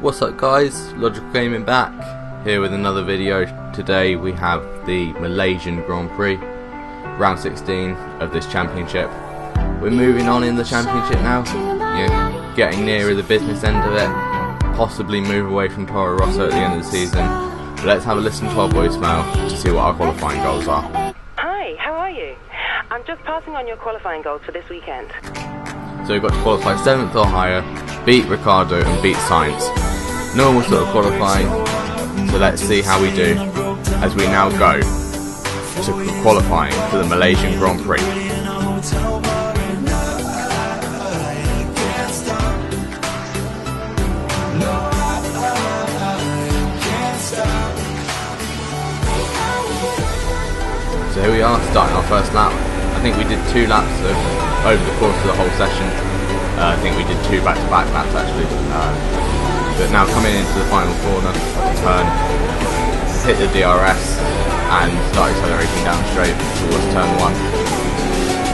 What's up guys, Logical Gaming back, here with another video. Today we have the Malaysian Grand Prix, round 16 of this championship. We're moving on in the championship now, getting nearer the business end of it, possibly move away from Toro Rosso at the end of the season. But let's have a listen to our voicemail to see what our qualifying goals are. Hi, how are you? I'm just passing on your qualifying goals for this weekend. So we've got to qualify 7th or higher, beat Ricardo and beat Sainz. Normal sort of qualifying, so let's see how we do as we now go to qualifying for the Malaysian Grand Prix. So here we are, starting our first lap. I think we did 2 laps over the course of the whole session. I think we did 2 back-to-back laps actually. But now coming into the final corner of the turn, hit the DRS and start accelerating down straight towards turn 1.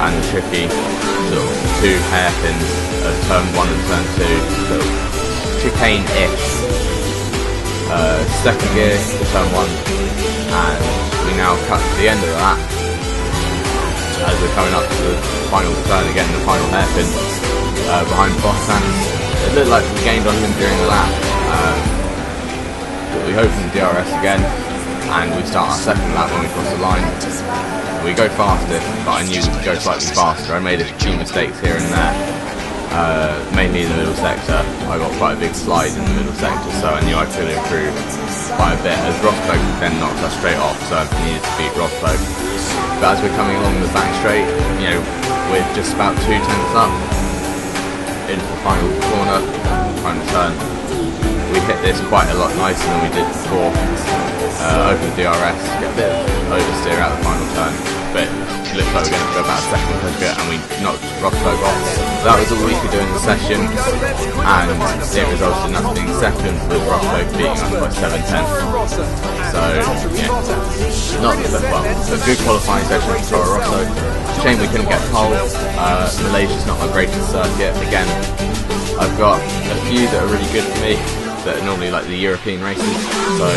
And the tricky sort of 2 hairpins of turn 1 and turn 2, sort of chicane-ish. Second gear to turn 1, and we now cut to the end of that as we're coming up to the final turn again, the final hairpin behind Bottas. It looked like we gained on him during the lap, but we open the DRS again and we start our second lap when we cross the line. We go faster, but I knew we could go slightly faster. I made a few mistakes here and there, mainly in the middle sector. I got quite a big slide in the middle sector, so I knew I could improve quite a bit, as Rosberg then knocked us straight off, so I needed to beat Rosberg. But as we're coming along the back straight, we're just about 2 tenths up into the final corner, final turn. We hit this quite a lot nicer than we did before. Open the DRS, get a bit of oversteer out of the final turn, but it looks like we're going to go about a second per bit, and we knocked Rosberg off. So that was all we could do in the session, and it resulted in us being second, with Rosberg beating us by 7 tenths. So not the best, well, a good qualifying session for Toro Rosso. Shame we couldn't get pole. Malaysia's not my greatest circuit. Again, I've got a few that are really good for me that are normally like the European races. So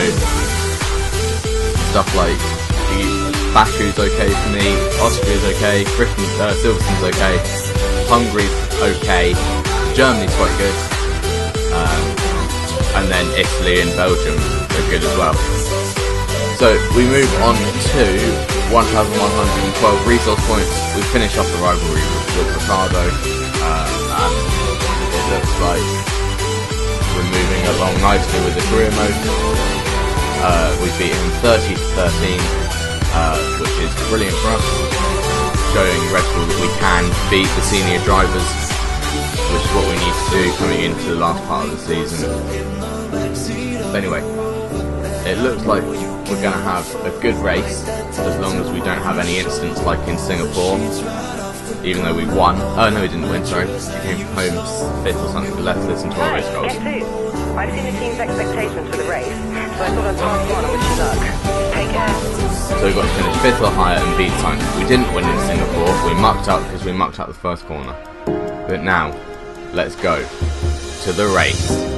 stuff like Baku's okay for me, Austria's okay, Britain, Silverstone's okay, Hungary's okay, Germany's quite good, and then Italy and Belgium are good as well. So we move on to 1,112 resource points. We finish off the rivalry with Ricardo, and it looks like we're moving along nicely with the career mode. We beat him 30 to 13, which is brilliant for us, showing Red Bull that we can beat the senior drivers, which is what we need to do coming into the last part of the season. But anyway, it looks like we're going to have a good race, as long as we don't have any incidents like in Singapore, even though we won. Oh no, we didn't win, sorry. We came home 5th or something, but let's listen to our race goals. Guess who? I've seen the team's expectations for the race, so I thought I'd pass you on and wish you luck. Take care. So we've got to finish 5th or higher and beat Sainz. We didn't win in Singapore, we mucked up because we mucked up the first corner. But now, let's go to the race.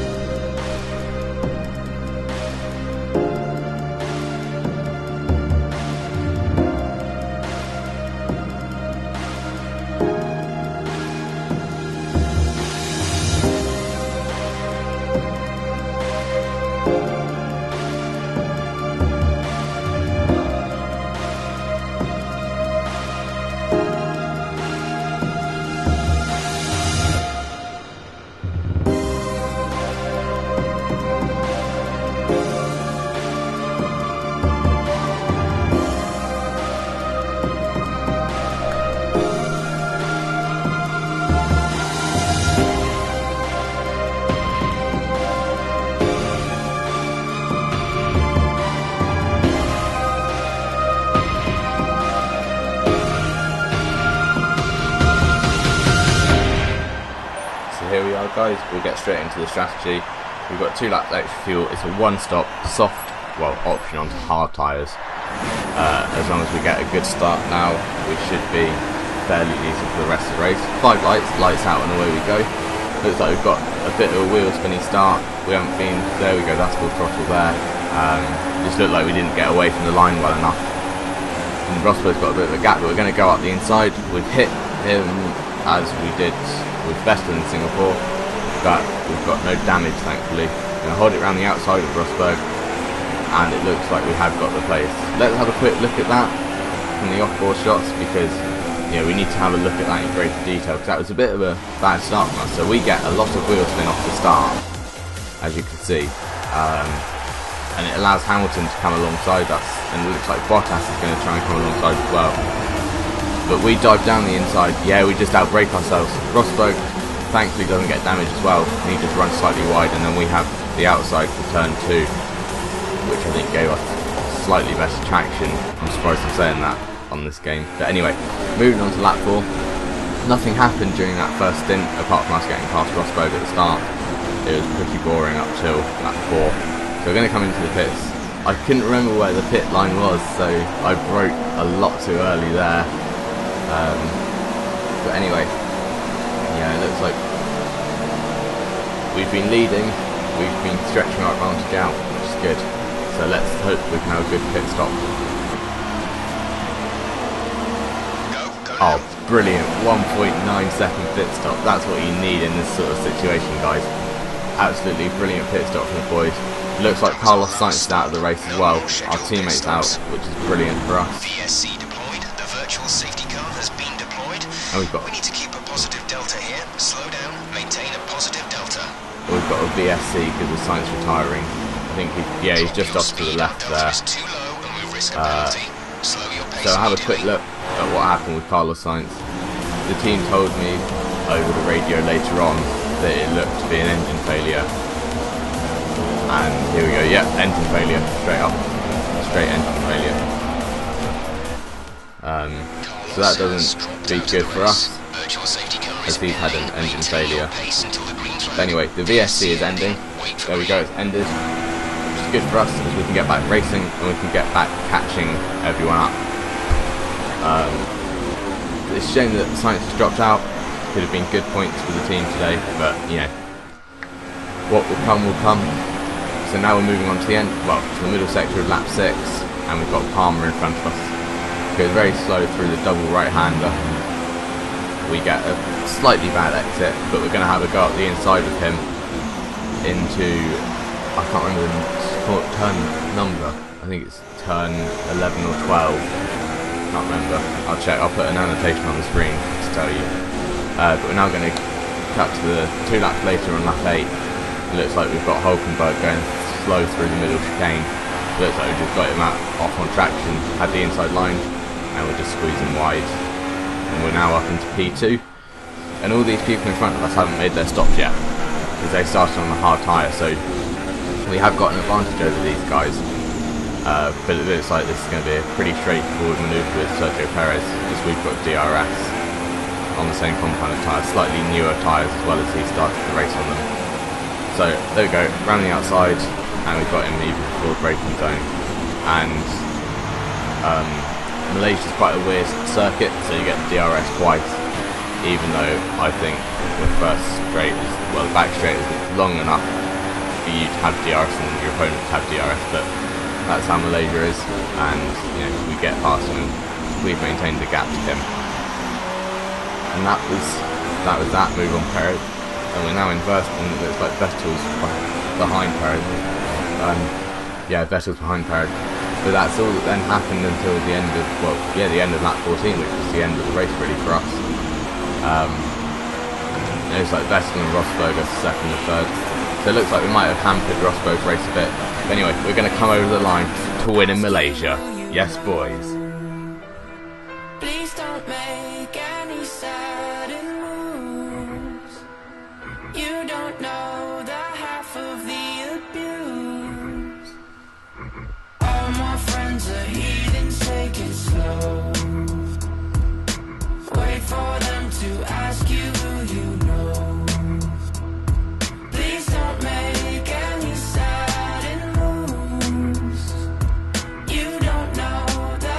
Here we are guys, we'll get straight into the strategy. We've got 2 laps extra fuel. It's a one-stop soft, well, option onto hard tyres. As long as we get a good start now, we should be fairly easy for the rest of the race. 5 lights, lights out and away we go. Looks like we've got a bit of a wheel spinny start. We haven't been, there we go, that's full throttle there. Just looked like we didn't get away from the line well enough. And Rosberg's got a bit of a gap, but we're going to go up the inside. We've hit him as we did with Vettel in Singapore, but we've got no damage thankfully. We're going to hold it around the outside of Rosberg, and it looks like we have got the place. Let's have a quick look at that from the off-board shots, because we need to have a look at that in greater detail, because that was a bit of a bad start from us. So we get a lot of wheel spin off the start, as you can see, and it allows Hamilton to come alongside us, and it looks like Bottas is going to try and come alongside as well. But we dive down the inside, we just outbrake ourselves. Rosberg thankfully doesn't get damaged as well, and he just runs slightly wide, and then we have the outside for turn 2, which I think gave us slightly better traction. I'm surprised I'm saying that on this game. But anyway, moving on to lap 4. Nothing happened during that first stint apart from us getting past Rosberg at the start. It was pretty boring up till lap 4. So we're going to come into the pits. I couldn't remember where the pit line was, so I broke a lot too early there. But anyway, it looks like we've been leading, we've been stretching our advantage out, which is good. So let's hope we can have a good pit stop. Oh, brilliant, 1.9 second pit stop. That's what you need in this sort of situation, guys. Absolutely brilliant pit stop from the boys. Looks like Carlos Sainz is out of the race as well. Our teammate's out, which is brilliant for us. VSC deployed. The virtual safety car has been deployed. And we need to keep a positive delta here. Slow down, maintain a positive delta. We've got a VSC because of Sainz retiring. I think he's just off to the left there. So have a quick look at what happened with Carlos Sainz. The team told me over the radio later on that it looked to be an engine failure. And here we go, engine failure, straight engine failure. So that doesn't be good for us, as he's had an engine failure. But anyway, the VSC is ending. There we go, it's ended. Which is good for us, as we can get back racing and we can get back catching everyone up. It's a shame that Sainz has dropped out. Could have been good points for the team today, but what will come will come. So now we're moving on to the end, to the middle sector of lap 6, and we've got Palmer in front of us. Goes very slow through the double right-hander. We get a slightly bad exit, but we're going to have a go up the inside of him into, I can't remember the turn number. I think it's turn 11 or 12. Can't remember. I'll check. I'll put an annotation on the screen to tell you. But we're now going to cut to the 2 laps later on lap 8. It looks like we've got Hulkenberg going slow through the middle chicane. It looks like we've just got him off on traction, had the inside line, and we're just squeezing wide. And we're now up into P2. And all these people in front of us haven't made their stops yet, because they started on a hard tyre, so we have got an advantage over these guys. But it looks like this is going to be a pretty straightforward manoeuvre with Sergio Perez, because we've got DRS on the same compound of tyres, slightly newer tyres as well, as he started the race on them. So there we go, round the outside, and we've got him even before the braking zone. And Malaysia's quite a weird circuit, so you get the DRS twice, even though I think the first straight, the back straight is long enough for you to have DRS and your opponent to have DRS, but that's how Malaysia is, and we get past him and we've maintained the gap to him. And that was that move on Perez. And we're now in first, and it looks like Vettel's behind Perez. Vettel's behind Perez. But that's all that then happened until the end of, the end of lap 14, which was the end of the race really for us. It looks like Vettel and Rosberg are second and third. So it looks like we might have hampered Rosberg's race a bit. But anyway, we're going to come over the line to win in Malaysia. Yes, boys. Please don't make any sudden moves. You don't know the half of the abuse. All my friends are heathens, take it slow. Wait for them to ask you who you know. Please don't make any sudden moves. You don't know the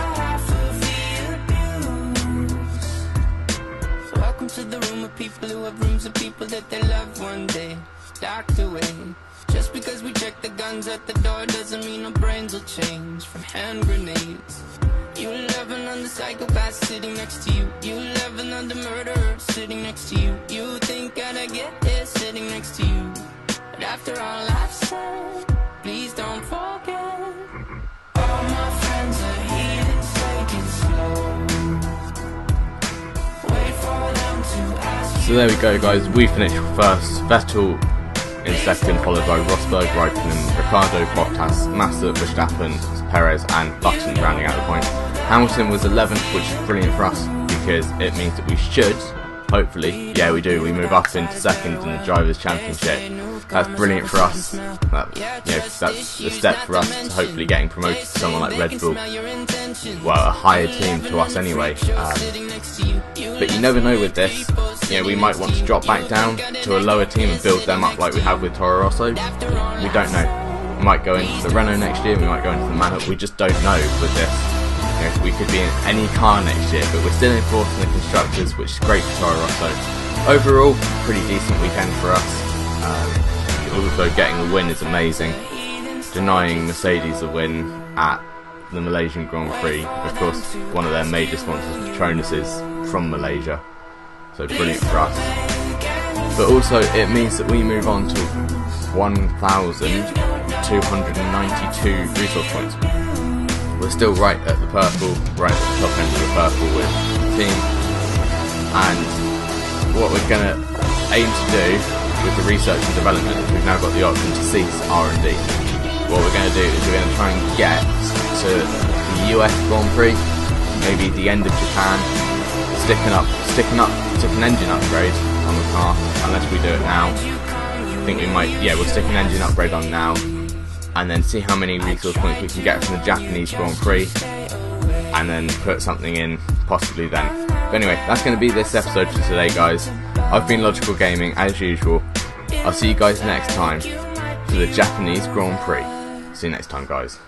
away. Just because we check the guns at the door doesn't mean our brains will change from hand grenades. You love another psychopath sitting next to you. You love another murderer sitting next to you. You think I'd get it sitting next to you. But after all I've said, please don't forget. All my friends are heathens, take it slow. Wait for them to ask. So there we go, guys. We finished first. Vettel in second, followed by Rosberg, Raikkonen, Ricardo, Bottas, Massa, Verstappen, Perez and Button rounding out the points. Hamilton was 11th, which is brilliant for us because it means that we should, hopefully, yeah we do, we move up into second in the Drivers' Championship. That's brilliant for us. That's a step for us to hopefully getting promoted to someone like Red Bull. Well, a higher team to us anyway. But you never know with this. We might want to drop back down to a lower team and build them up like we have with Toro Rosso. We don't know. We might go into the Renault next year, we might go into the Manor. We just don't know with this. We could be in any car next year, but we're still in fourth in the Constructors, which is great for Toro Rosso. Overall, pretty decent weekend for us. Also getting the win is amazing. Denying Mercedes a win at the Malaysian Grand Prix. Of course, one of their major sponsors, Petronas, is from Malaysia. So brilliant for us. But also, it means that we move on to 1,292 resource points. We're still right at the purple, right at the top end of the purple with the team. And what we're going to aim to do with the research and development is we've now got the option to cease R&D. What we're going to do is we're going to try and get to the US Grand Prix, maybe the end of Japan, stick an engine upgrade on the car, unless we do it now. I think we might, we'll stick an engine upgrade on now, and then see how many resource points we can get from the Japanese Grand Prix, and then put something in possibly then. But anyway, that's going to be this episode for today, guys. I've been Logical Gaming as usual. I'll see you guys next time for the Japanese Grand Prix. See you next time, guys.